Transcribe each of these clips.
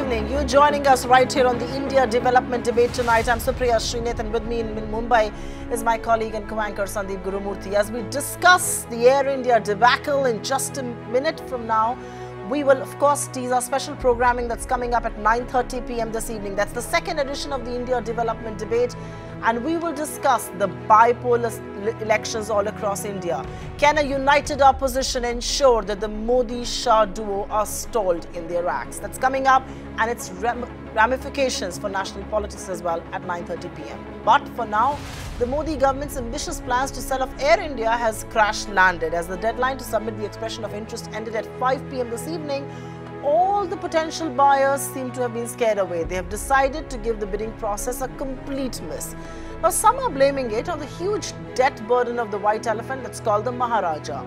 evening. You're joining us right here on the India Development Debate tonight. I'm Supriya, Shrinate, and with me in Mumbai is my colleague and co-anchor Sandeep Gurumurthy. As we discuss the Air India debacle in just a minute from now, we will, of course, tease our special programming that's coming up at 9:30 p.m. this evening. That's the second edition of the India Development Debate. And we will discuss the bipolar elections all across India. Can a united opposition ensure that the Modi-Shah duo are stalled in their acts? That's coming up, and its ramifications for national politics as well at 9:30 p.m. But for now, the Modi government's ambitious plans to sell off Air India has crash-landed. As the deadline to submit the expression of interest ended at 5 p.m. this evening, all the potential buyers seem to have been scared away. They have decided to give the bidding process a complete miss. Now, some are blaming it on the huge debt burden of the white elephant that's called the Maharaja,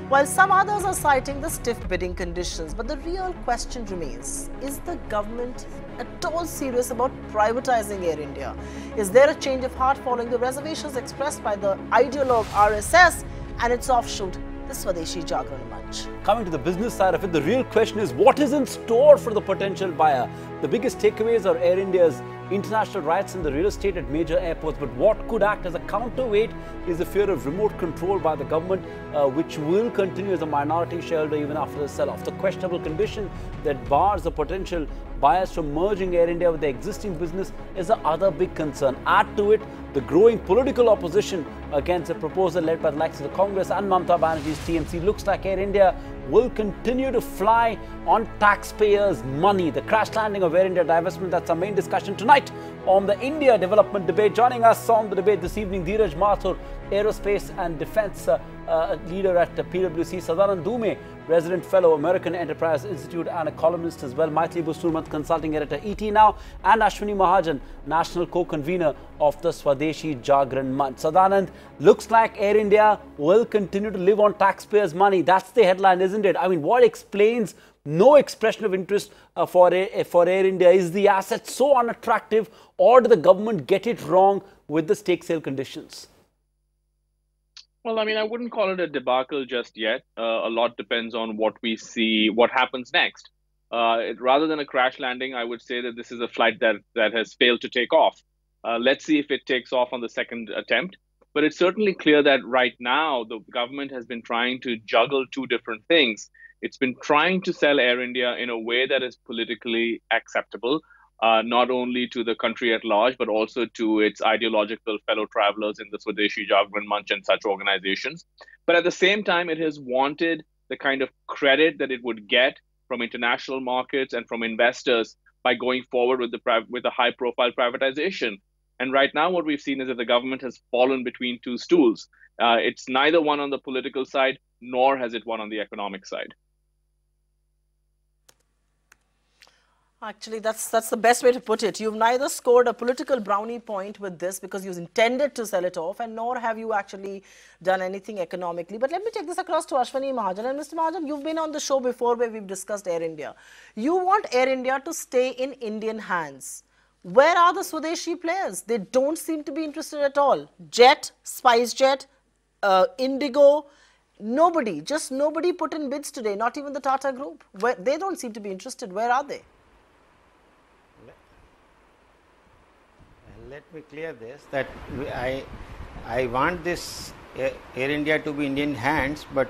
while some others are citing the stiff bidding conditions. But the real question remains, is the government at all serious about privatizing Air India? Is there a change of heart following the reservations expressed by the ideologue RSS and its offshoot, the Swadeshi Jagran Manch? Coming to the business side of it, the real question is what is in store for the potential buyer? The biggest takeaways are Air India's international rights in the real estate at major airports, but what could act as a counterweight is the fear of remote control by the government, which will continue as a minority shareholder even after the sell-off. The questionable condition that bars the potential buyers from merging Air India with the existing business is the other big concern. Add to it the growing political opposition against a proposal led by the likes of the Congress and Mamata Banerjee's TMC. Looks like Air India will continue to fly on taxpayers' money. The crash landing of Air India divestment, that's our main discussion tonight on the India Development Debate. Joining us on the debate this evening, Dheeraj Mathur, Aerospace and Defence leader at PwC, Sadanand Dume, resident fellow, American Enterprise Institute and a columnist as well, Maithili Busturmat, consulting editor, ET Now, and Ashwini Mahajan, national co-convener of the Swadeshi Jagran Manch. Sadanand, looks like Air India will continue to live on taxpayers' money. That's the headline, isn't it? I mean, what explains no expression of interest for Air India? Is the asset so unattractive, or did the government get it wrong with the stake sale conditions? Well, I mean, I wouldn't call it a debacle just yet. A lot depends on what we see, what happens next. Rather than a crash landing, I would say that this is a flight that has failed to take off. Let's see if it takes off on the second attempt. But it's certainly clear that right now, the government has been trying to juggle two different things. It's been trying to sell Air India in a way that is politically acceptable, not only to the country at large, but also to its ideological fellow travelers in the Swadeshi Jagran Manch and such organizations. But at the same time, it has wanted the kind of credit that it would get from international markets and from investors by going forward with a high-profile privatization. And right now, what we've seen is that the government has fallen between two stools. It's neither one on the political side, nor has it one on the economic side. Actually, that's the best way to put it. You've neither scored a political brownie point with this because you intended to sell it off, and nor have you actually done anything economically. But let me take this across to Ashwini Mahajan. And Mr. Mahajan, you've been on the show before where we've discussed Air India. You want Air India to stay in Indian hands. Where are the Swadeshi players? They don't seem to be interested at all. Jet, SpiceJet, Indigo, nobody, just nobody put in bids today, not even the Tata Group. They don't seem to be interested. Where are they? Let me clear this, that I want this Air India to be in Indian hands, but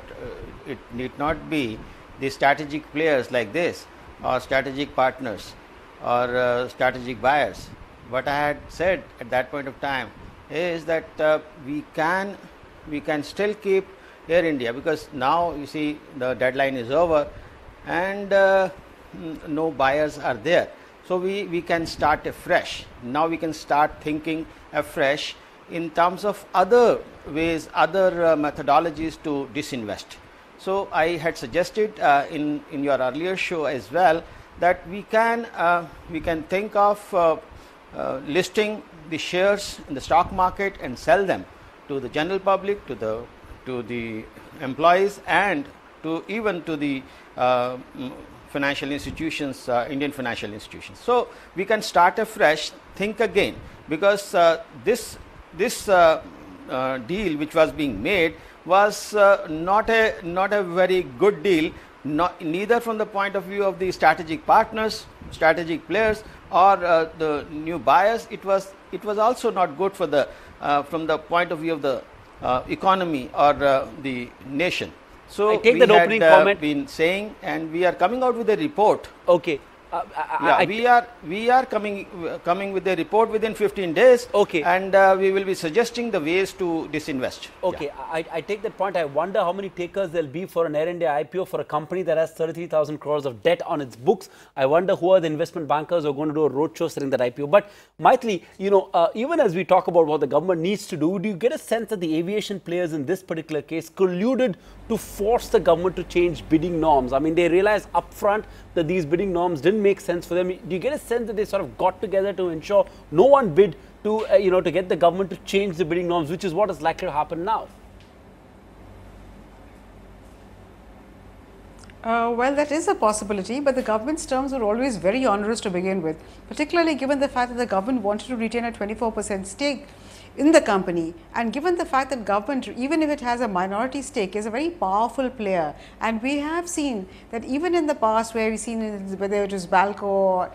it need not be the strategic players like this, or strategic partners, or strategic buyers. What I had said at that point of time is that we can still keep Air India, because now you see the deadline is over and no buyers are there. So we can start afresh. Now we can start thinking afresh in terms of other ways, other methodologies to disinvest. So I had suggested in your earlier show as well that we can think of listing the shares in the stock market and sell them to the general public, to the employees, and even to the financial institutions, Indian financial institutions. So we can start afresh, think again, because this deal which was being made was not a very good deal, neither from the point of view of the strategic partners, strategic players or the new buyers, it was also not good for the from the point of view of the economy or the nation. So I take we that had opening comment. been saying, and we are coming out with a report. Okay. We are coming with a report within 15 days. Okay. And we will be suggesting the ways to disinvest. Okay, yeah. I take that point. I wonder how many takers there'll be for an Air India IPO for a company that has 33,000 crores of debt on its books. I wonder who are the investment bankers who are going to do a roadshow selling that IPO. But Maithili, you know, even as we talk about what the government needs to do you get a sense that the aviation players in this particular case colluded to force the government to change bidding norms? I mean, they realized upfront that these bidding norms didn't make sense for them. Do you get a sense that they sort of got together to ensure no one bid to, to get the government to change the bidding norms, which is what is likely to happen now? Well, that is a possibility, but the government's terms were always very onerous to begin with, particularly given the fact that the government wanted to retain a 24% stake in the company, and given the fact that government, even if it has a minority stake, is a very powerful player. And we have seen that even in the past, where we've seen whether it was Balco or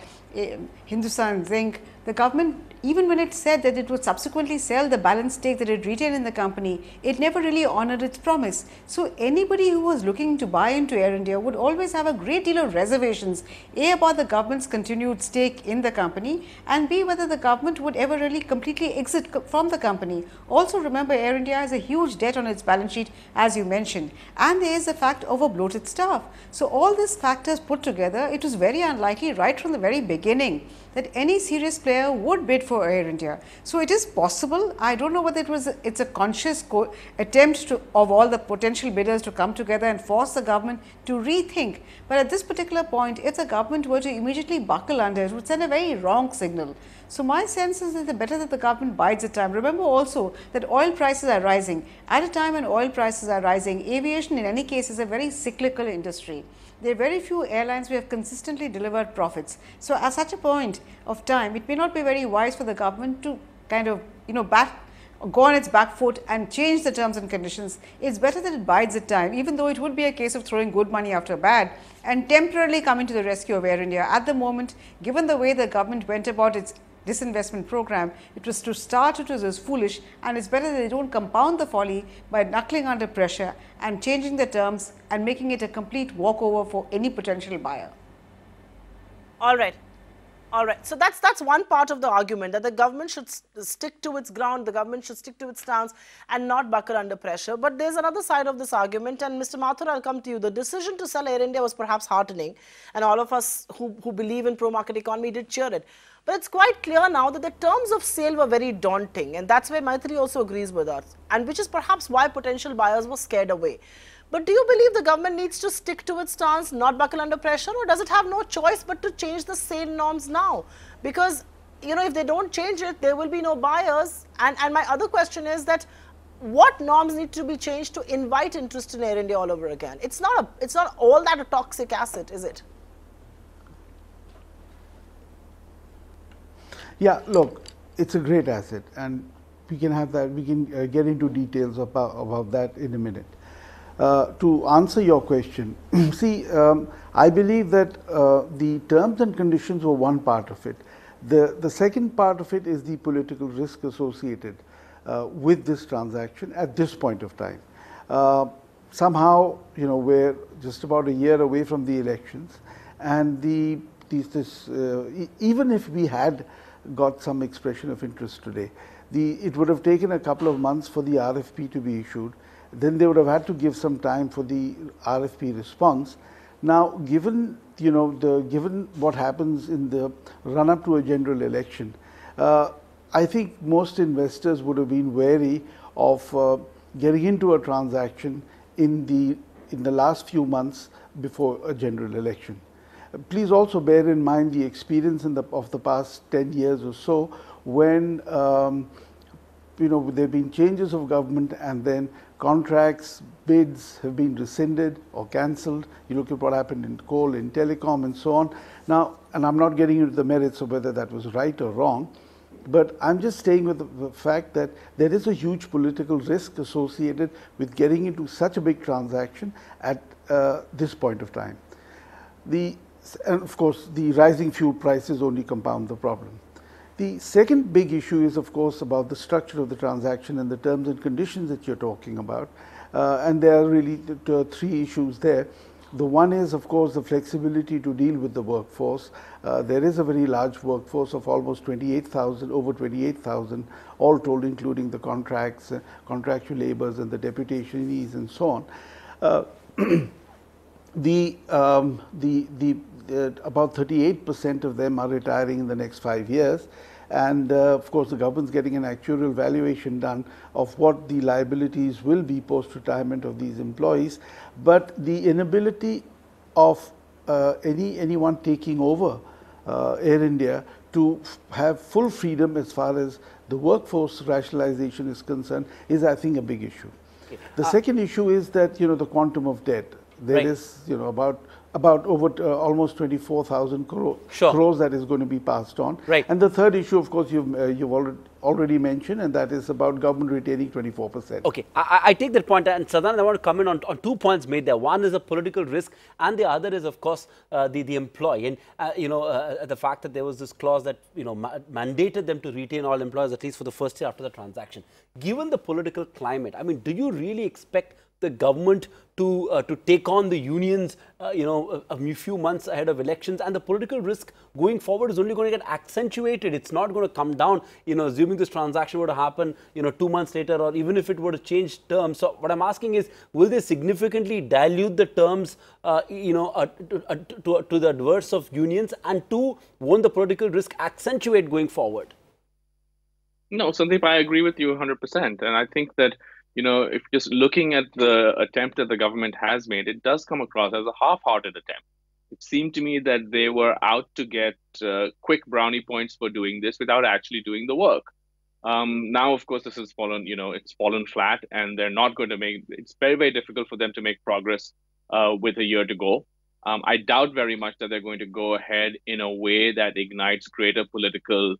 Hindustan Zinc, the government, even when it said that it would subsequently sell the balance stake that it retained in the company, it never really honored its promise. So anybody who was looking to buy into Air India would always have a great deal of reservations, A, about the government's continued stake in the company, and B, whether the government would ever really completely exit from the company. Also remember, Air India has a huge debt on its balance sheet, as you mentioned, and there is the fact of a bloated staff. So all these factors put together, it was very unlikely right from the very beginning that any serious player would bid for Air India. So it is possible. I don't know whether it's a conscious attempt of all the potential bidders to come together and force the government to rethink. But at this particular point, if the government were to immediately buckle under, it would send a very wrong signal. So my sense is that the better that the government bides its time. Remember also that oil prices are rising. At a time when oil prices are rising, aviation in any case is a very cyclical industry. There are very few airlines who have consistently delivered profits. So at such a point of time, it may not be very wise for the government to kind of, go on its back foot and change the terms and conditions. It's better that it bides its time, even though it would be a case of throwing good money after bad and temporarily coming to the rescue of Air India. At the moment, given the way the government went about its disinvestment program, it was to start it was foolish, and it's better that they don't compound the folly by knuckling under pressure and changing the terms and making it a complete walkover for any potential buyer. All right. All right. So that's one part of the argument, that the government should stick to its ground, the government should stick to its stance and not buckle under pressure. But there's another side of this argument, and Mr. Mathur, I'll come to you. The decision to sell Air India was perhaps heartening, and all of us who believe in pro-market economy did cheer it. But it's quite clear now that the terms of sale were very daunting, and that's where Maithili also agrees with us, and which is perhaps why potential buyers were scared away. But do you believe the government needs to stick to its stance, not buckle under pressure, or does it have no choice but to change the sale norms now? Because, if they don't change it, there will be no buyers. And my other question is that what norms need to be changed to invite interest in Air India all over again? It's not all that a toxic asset, is it? Yeah, look, it's a great asset, and we can have that. We can get into details about that in a minute. To answer your question, see, I believe that the terms and conditions were one part of it. The second part of it is the political risk associated with this transaction at this point of time. Somehow, we're just about a year away from the elections, and even if we had got some expression of interest today, it would have taken a couple of months for the RFP to be issued. Then they would have had to give some time for the RFP response. Now, given given what happens in the run-up to a general election, I think most investors would have been wary of getting into a transaction in the last few months before a general election. Please also bear in mind the experience of the past 10 years or so, when there have been changes of government, and then contracts, bids have been rescinded or cancelled. You look at what happened in coal, in telecom, and so on. Now, and I'm not getting into the merits of whether that was right or wrong, but I'm just staying with the fact that there is a huge political risk associated with getting into such a big transaction at this point of time. And of course, the rising fuel prices only compound the problem. The second big issue is, of course, about the structure of the transaction and the terms and conditions that you're talking about. And there are really three issues there. The one is, of course, the flexibility to deal with the workforce. There is a very large workforce of almost 28,000, over 28,000, all told, including the contracts, contractual laborers and the deputationees and so on. About 38% of them are retiring in the next 5 years. And of course, the government's getting an actuarial valuation done of what the liabilities will be post-retirement of these employees. But the inability of anyone taking over Air India to have full freedom as far as the workforce rationalization is concerned is, I think, a big issue. Okay. The second issue is that, the quantum of debt. There is, about over almost 24,000 crores that is going to be passed on. Right. And the third issue, of course, you've already mentioned, and that is about government retaining 24%. Okay, I take that point, and Sadanand, I want to comment on 2 points made there. One is a political risk, and the other is, of course, the employee. And the fact that there was this clause that mandated them to retain all employees at least for the first year after the transaction. Given the political climate, I mean, do you really expect the government to take on the unions, a few months ahead of elections, and the political risk going forward is only going to get accentuated. It's not going to come down, assuming this transaction were to happen, 2 months later, or even if it were to change terms. So what I'm asking is, will they significantly dilute the terms, to the adverse of unions, and two, won't the political risk accentuate going forward? No, Sandeep, I agree with you 100%. And I think that if just looking at the attempt that the government has made, it does come across as a half-hearted attempt. It seemed to me that they were out to get quick brownie points for doing this without actually doing the work. Now, of course, this has fallen, it's fallen flat, and they're not going to it's very, very difficult for them to make progress with a year to go. I doubt very much that they're going to go ahead in a way that ignites greater political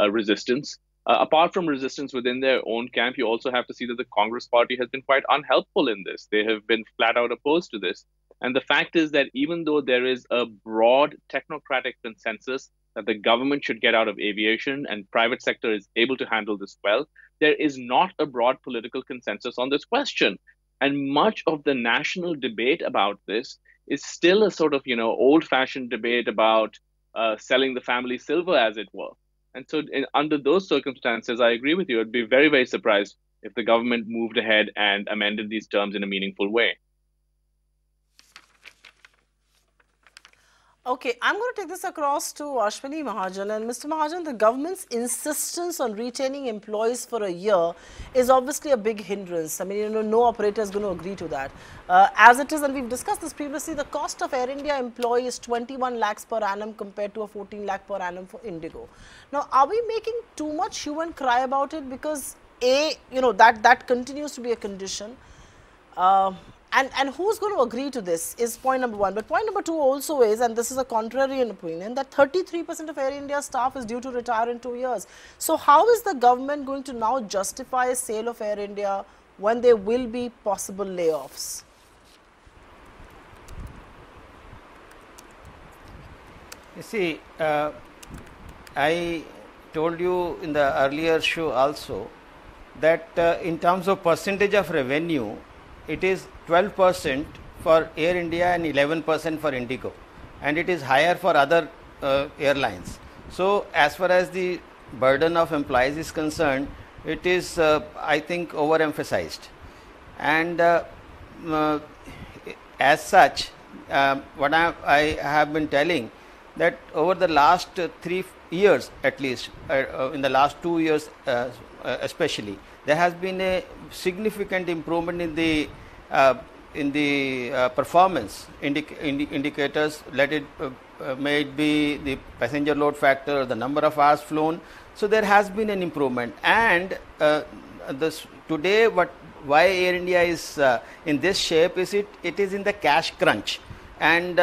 resistance. Apart from resistance within their own camp, you also have to see that the Congress party has been quite unhelpful in this. They have been flat out opposed to this. And the fact is that even though there is a broad technocratic consensus that the government should get out of aviation and private sector is able to handle this well, there is not a broad political consensus on this question. And much of the national debate about this is still a sort of, old-fashioned debate about selling the family silver, as it were. And so under those circumstances, I agree with you. I'd be very, very surprised if the government moved ahead and amended these terms in a meaningful way. Okay, I'm going to take this across to Ashwini Mahajan. And Mr. Mahajan, the government's insistence on retaining employees for a year is obviously a big hindrance. I mean, no operator is going to agree to that. As it is, and we've discussed this previously, the cost of Air India employee is 21 lakhs per annum compared to a 14 lakh per annum for Indigo. Now, are we making too much hue and cry about it? Because that continues to be a condition. And who's going to agree to this is point number one. But point number two also is, and this is a contrarian opinion, that 33% of Air India staff is due to retire in 2 years. So how is the government going to now justify a sale of Air India when there will be possible layoffs? You see, I told you in the earlier show also that in terms of percentage of revenue, it is 12% for Air India and 11% for Indigo, and it is higher for other airlines. So as far as the burden of employees is concerned, it is I think overemphasized, and as such what I have been telling, that over the last 3 years at least, in the last 2 years especially, there has been a significant improvement in the performance indicators. Let it may it be the passenger load factor or the number of hours flown. So there has been an improvement, and today why Air India is in this shape is it is in the cash crunch, and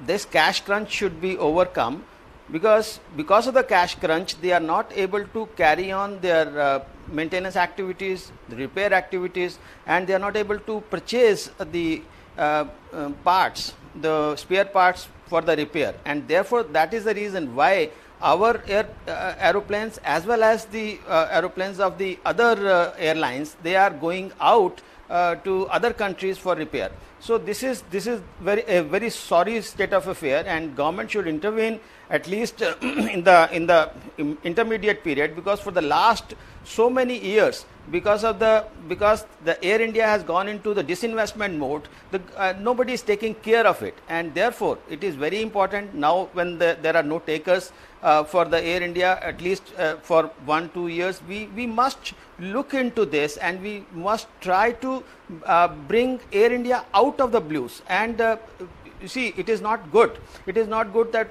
this cash crunch should be overcome, because of the cash crunch they are not able to carry on their maintenance activities, the repair activities, and they are not able to purchase the parts, the spare parts for the repair, and therefore that is the reason why our aeroplanes as well as the aeroplanes of the other airlines, they are going out to other countries for repair. So this is a very sorry state of affair, and government should intervene at least in the intermediate period, because for the last so many years, because the Air India has gone into the disinvestment mode, nobody is taking care of it, and therefore it is very important now when there are no takers for the Air India, at least for 1-2 years, we must look into this, and we must try to bring Air India out of the blues. And you see, it is not good. It is not good that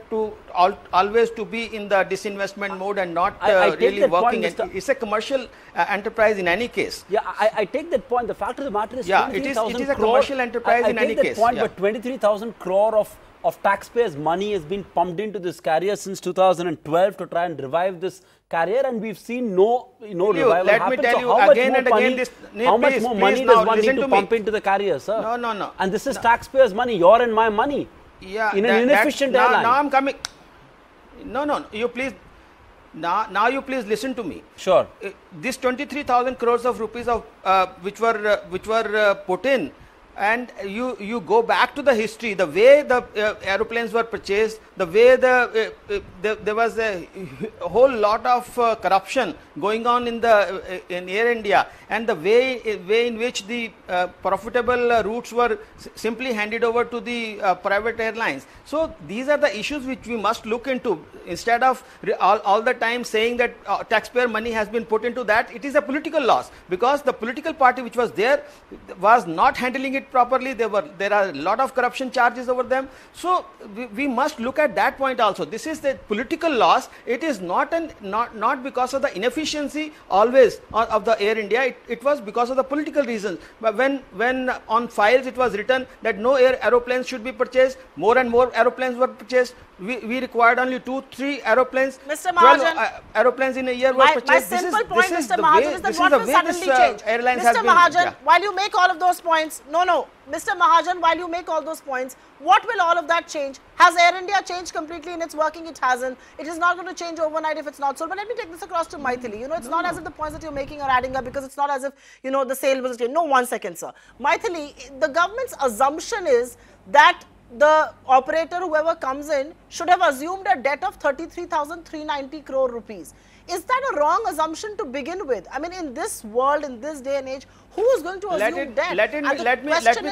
always to be in the disinvestment mode and not really working. It's a commercial enterprise in any case. Yeah, I take that point. The fact of the matter is, yeah, it is a commercial enterprise in any case. I take that point, but 23,000 crore of taxpayers' money has been pumped into this carrier since 2012 to try and revive this carrier, and we've seen no revival happen. Let me tell you again and again, how much more money does one need to pump into the carrier, sir? No. And this is taxpayers' money, your and my money. Yeah, in an inefficient airline. Now I'm coming. No. You please. Now you please listen to me. Sure. This 23,000 crores of rupees of which were put in, and you go back to the history, the way the aeroplanes were purchased, the way there was a whole lot of corruption going on in Air India, and the way in which the profitable routes were simply handed over to the private airlines. So these are the issues which we must look into, instead of all the time saying that taxpayer money has been put into that. It is a political loss, because the political party which was there was not handling it properly. There are a lot of corruption charges over them. So we must look at that point also. This is the political loss. It is not because of the inefficiency always of the Air India. It was because of the political reasons. But when on files it was written that no aeroplanes should be purchased, more and more aeroplanes were purchased. We required only 2-3 aeroplanes. Mr. Mahajan, 12 aeroplanes in a year were purchased. My simple point, Mr. Mahajan, is that what will suddenly change? Mr. Mahajan, while you make all of those points, no, Mr. Mahajan, while you make all those points, what will all of that change? Has Air India changed completely in its working? It hasn't. It is not going to change overnight if it's not sold. But let me take this across to Maithili. It's not as if the points that you're making are adding up, because it's not as if, the sale was changed. No, 1 second, sir. Maithili, the government's assumption is that the operator, whoever comes in, should have assumed a debt of 33,390 crore rupees. Is that a wrong assumption to begin with? I mean, in this world, in this day and age, who is going to assume debt? Let me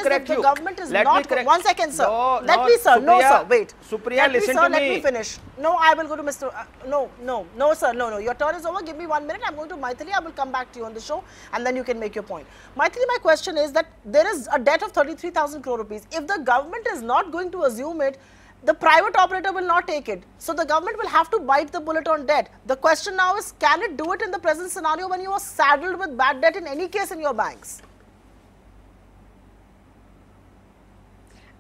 correct you. The government is not. 1 second, sir. Let me, sir. No, sir. Wait. Supriya, listen to me. Let me finish. No, I will go to Mr. No, sir. No. Your turn is over. Give me 1 minute. I'm going to Maithili. I will come back to you on the show, and then you can make your point. Maithili, my question is that there is a debt of 33,000 crore rupees. If the government is not going to assume it, the private operator will not take it. So the government will have to bite the bullet on debt. The question now is, can it do it in the present scenario when you are saddled with bad debt in any case in your banks?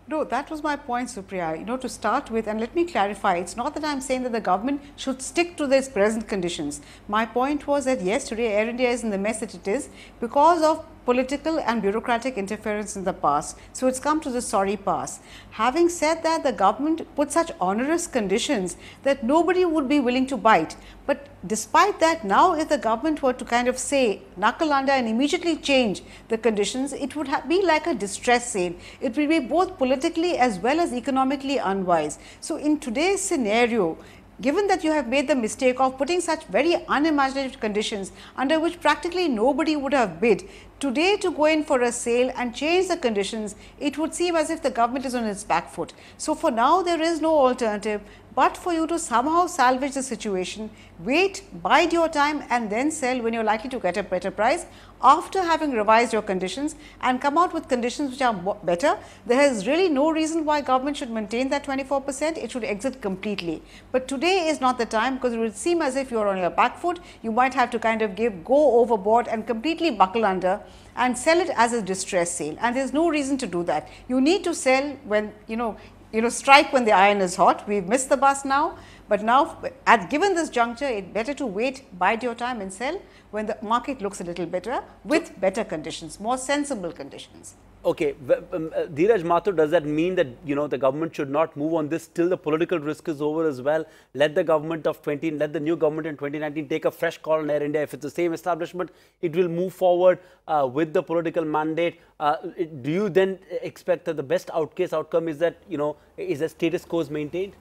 No, that was my point, Supriya. To start with, and let me clarify, it's not that I'm saying that the government should stick to its present conditions. My point was that yes, today Air India is in the mess that it is because of political and bureaucratic interference in the past. So it's come to the sorry pass. Having said that, the government put such onerous conditions that nobody would be willing to bite. But despite that, now if the government were to kind of say, knuckle under and immediately change the conditions, it would be like a distress sale. It will be both politically as well as economically unwise. So in today's scenario, given that you have made the mistake of putting such very unimaginative conditions under which practically nobody would have bid, today to go in for a sale and change the conditions, it would seem as if the government is on its back foot. So for now, there is no alternative but for you to somehow salvage the situation, wait, bide your time and then sell when you're likely to get a better price after having revised your conditions and come out with conditions which are better. There is really no reason why government should maintain that 24%, it should exit completely. But today is not the time, because it would seem as if you're on your back foot. You might have to kind of go overboard and completely buckle under and sell it as a distress sale, and there's no reason to do that. You need to sell when, strike when the iron is hot. We've missed the bus now, But now, given this juncture, it's better to wait, bide your time and sell when the market looks a little better with better conditions, more sensible conditions. Okay, Dheeraj Mathur, does that mean that, you know, the government should not move on this till the political risk is over as well? Let the new government in 2019 take a fresh call on Air India. If it's the same establishment, it will move forward with the political mandate. Do you then expect that the best outcome is that, you know, is that status quo is maintained?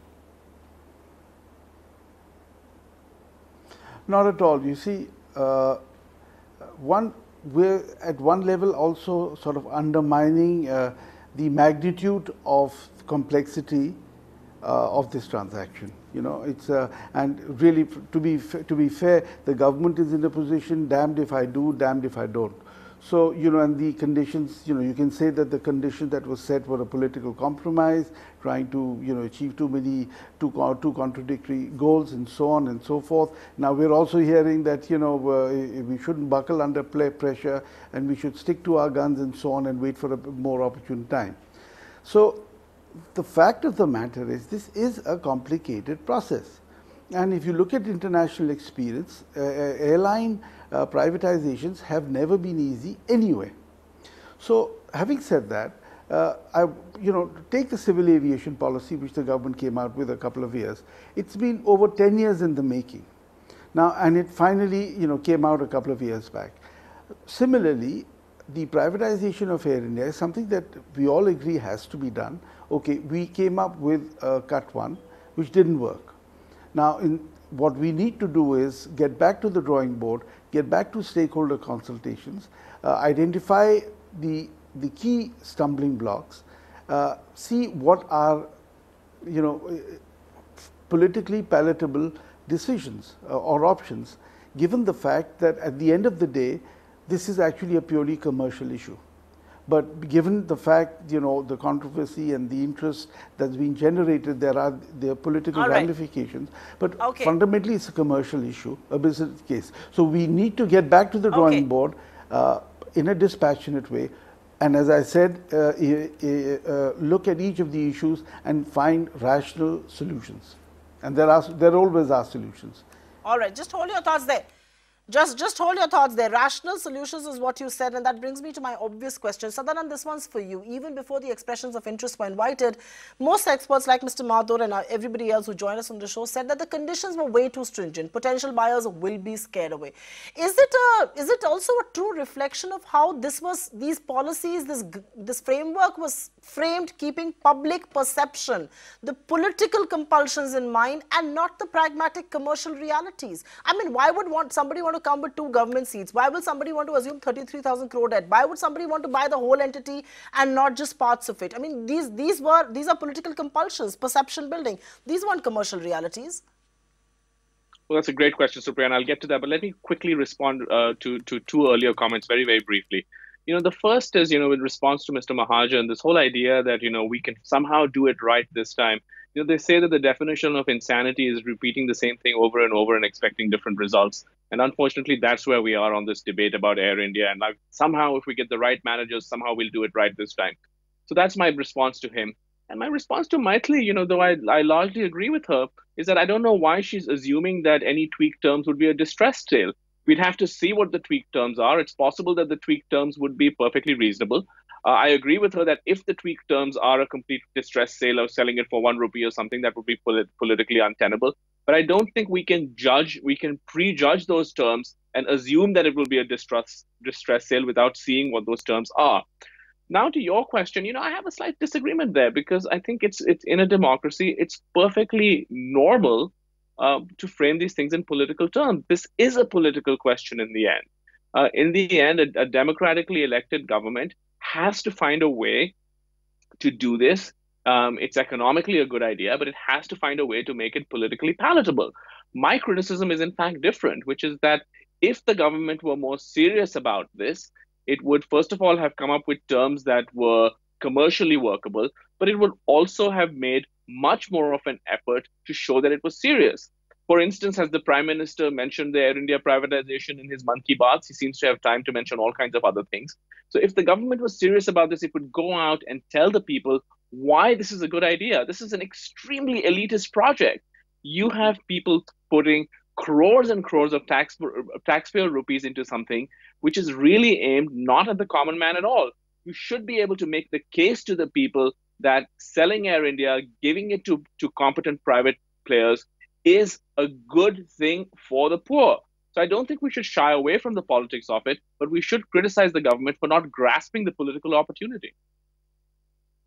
Not at all. You see, we're at one level also sort of undermining the magnitude of complexity of this transaction. You know, it's and really to be fair, the government is in a position, damned if I do, damned if I don't. So, you know, and the conditions, you know, you can say that the conditions that were set were a political compromise, trying to, you know, achieve two contradictory goals and so on and so forth. Now, we're also hearing that, you know, we shouldn't buckle under pressure and we should stick to our guns and so on and wait for a more opportune time. So, the fact of the matter is this is a complicated process. And if you look at international experience, airline privatizations have never been easy anyway. So, having said that, take the civil aviation policy which the government came out with a couple of years. It's been over 10 years in the making. Now, and it finally, you know, came out a couple of years back. Similarly, the privatization of Air India is something that we all agree has to be done. Okay, we came up with cut one, which didn't work. Now, what we need to do is get back to the drawing board, get back to stakeholder consultations, identify the key stumbling blocks, see what are, you know, politically palatable decisions or options, given the fact that at the end of the day, this is actually a purely commercial issue. But given the fact, you know, the controversy and the interest that's been generated, there are political ramifications. But fundamentally, it's a commercial issue, a business case. So we need to get back to the drawing board in a dispassionate way. And as I said, look at each of the issues and find rational solutions. And there always are solutions. All right, just hold your thoughts there. Just hold your thoughts there. Rational solutions is what you said, and that brings me to my obvious question. Sadanand, this one's for you. Even before the expressions of interest were invited, most experts like Mr. Mathur and everybody else who joined us on the show said that the conditions were way too stringent. Potential buyers will be scared away. Is it also a true reflection of how these policies, this framework was framed keeping public perception, the political compulsions in mind, and not the pragmatic commercial realities? I mean, why would somebody want to come with 2 government seats? Why will somebody want to assume 33,000 crore debt? Why would somebody want to buy the whole entity and not just parts of it? I mean, these are political compulsions, perception building. These weren't commercial realities. Well, that's a great question, Supriya, and I'll get to that. But let me quickly respond to 2 earlier comments very, very briefly. You know, the first is, you know, in response to Mr. Maharaja and this whole idea that, you know, we can somehow do it right this time. You know, they say that the definition of insanity is repeating the same thing over and over and expecting different results. And unfortunately, that's where we are on this debate about Air India. And like, somehow, if we get the right managers, somehow we'll do it right this time. So that's my response to him. And my response to Maithili, you know, though I largely agree with her, is that I don't know why she's assuming that any tweaked terms would be a distressed sale. We'd have to see what the tweaked terms are. It's possible that the tweaked terms would be perfectly reasonable. I agree with her that if the tweaked terms are a complete distress sale of selling it for 1 rupee or something, that would be politically untenable. But I don't think we can prejudge those terms and assume that it will be a distress sale without seeing what those terms are. Now, to your question, you know, I have a slight disagreement there because I think it's in a democracy, it's perfectly normal to frame these things in political terms. This is a political question in the end. In the end, a democratically elected government has to find a way to do this. It's economically a good idea, but it has to find a way to make it politically palatable. My criticism is in fact different, which is that if the government were more serious about this, it would first of all have come up with terms that were commercially workable, but it would also have made much more of an effort to show that it was serious. For instance, as the Prime Minister mentioned the Air India privatization in his Mann Ki Baat, he seems to have time to mention all kinds of other things. So if the government was serious about this, it would go out and tell the people why this is a good idea. This is an extremely elitist project. you have people putting crores and crores of taxpayer rupees into something which is really aimed not at the common man at all. You should be able to make the case to the people that selling Air India, giving it to competent private players, is a good thing for the poor. So I don't think we should shy away from the politics of it, but we should criticize the government for not grasping the political opportunity.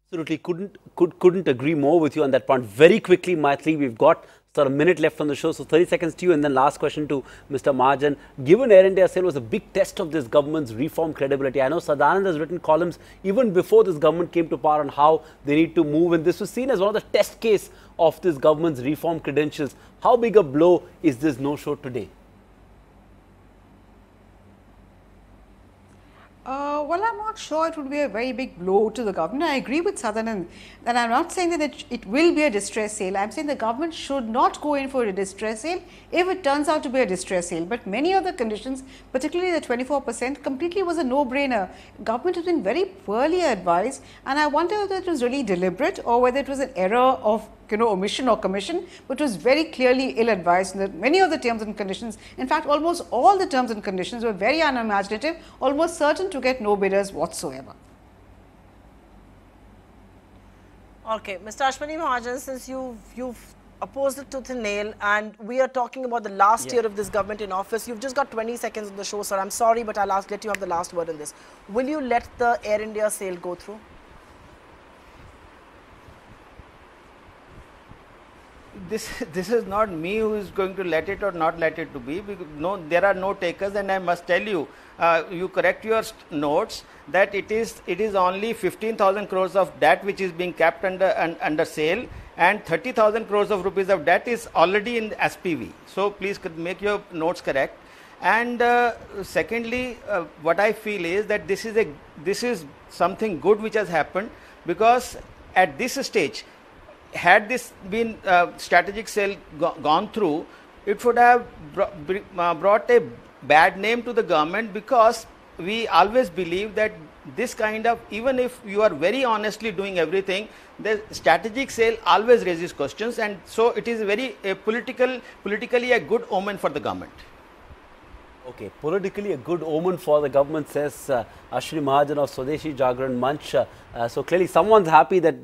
Absolutely, couldn't agree more with you on that point. Very quickly, Maithili, we've got sort of a minute left on the show, so 30 seconds to you, and then last question to Mr. Maharaja. Given Air India sale was a big test of this government's reform credibility, I know Sadanand has written columns even before this government came to power on how they need to move, and this was seen as one of the test case of this government's reform credentials. How big a blow is this no-show today? Well, I'm not sure it would be a very big blow to the government. I agree with Sadanand, and I'm not saying that it will be a distress sale. I'm saying the government should not go in for a distress sale if it turns out to be a distress sale. But many of the conditions, particularly the 24%, completely was a no-brainer. Government has been very poorly advised, and I wonder whether it was really deliberate or whether it was an error of omission or commission, but was very clearly ill-advised. Many of the terms and conditions, in fact, almost all the terms and conditions were very unimaginative, almost certain to get no bidders whatsoever. Okay, Mr. Ashwini Mahajan, since you've opposed it tooth and nail, and we are talking about the last year of this government in office, you've just got 20 seconds on the show, sir. I'm sorry, but I'll let you have the last word in this. Will you let the Air India sale go through? This is not me who is going to let it or not let it to be, because there are no takers, and I must tell you, you correct your notes that it is only 15,000 crores of debt which is being kept under sale, and 30,000 crores of rupees of debt is already in SPV. So please make your notes correct. And secondly, what I feel is that this is something good which has happened, because at this stage, had this been strategic sale gone through, it would have brought a bad name to the government, because we always believe that this kind of, even if you are very honestly doing everything, the strategic sale always raises questions, and so it is very politically a good omen for the government. Okay, politically a good omen for the government, says Ashwini Mahajan of Swadeshi Jagran Manch. So clearly someone's happy that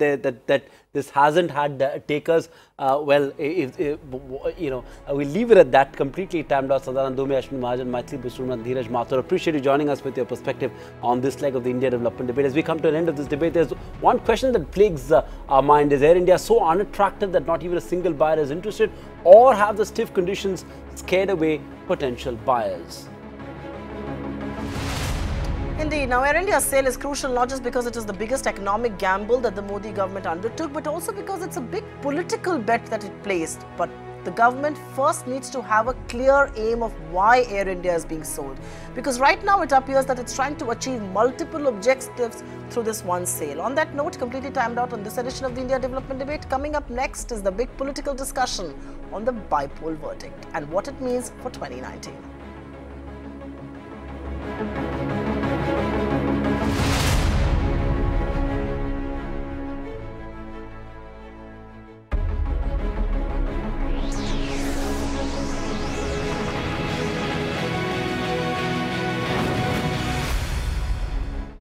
this hasn't had takers. Well, we'll leave it at that. Completely timed out. Sadanand Dome, Ashwini Mahajan, Maithili Biswarup, Dheeraj Mathur. Appreciate you joining us with your perspective on this leg of the India development debate. As we come to an end of this debate, there's one question that plagues our mind. Is Air India so unattractive that not even a single buyer is interested, or have the stiff conditions scared away potential buyers? Indeed. Now, Air India's sale is crucial not just because it is the biggest economic gamble that the Modi government undertook, but also because it's a big political bet that it placed. But the government first needs to have a clear aim of why Air India is being sold. Because right now it appears that it's trying to achieve multiple objectives through this one sale. On that note, completely timed out on this edition of the India Development Debate. Coming up next is the big political discussion on the bipole verdict and what it means for 2019.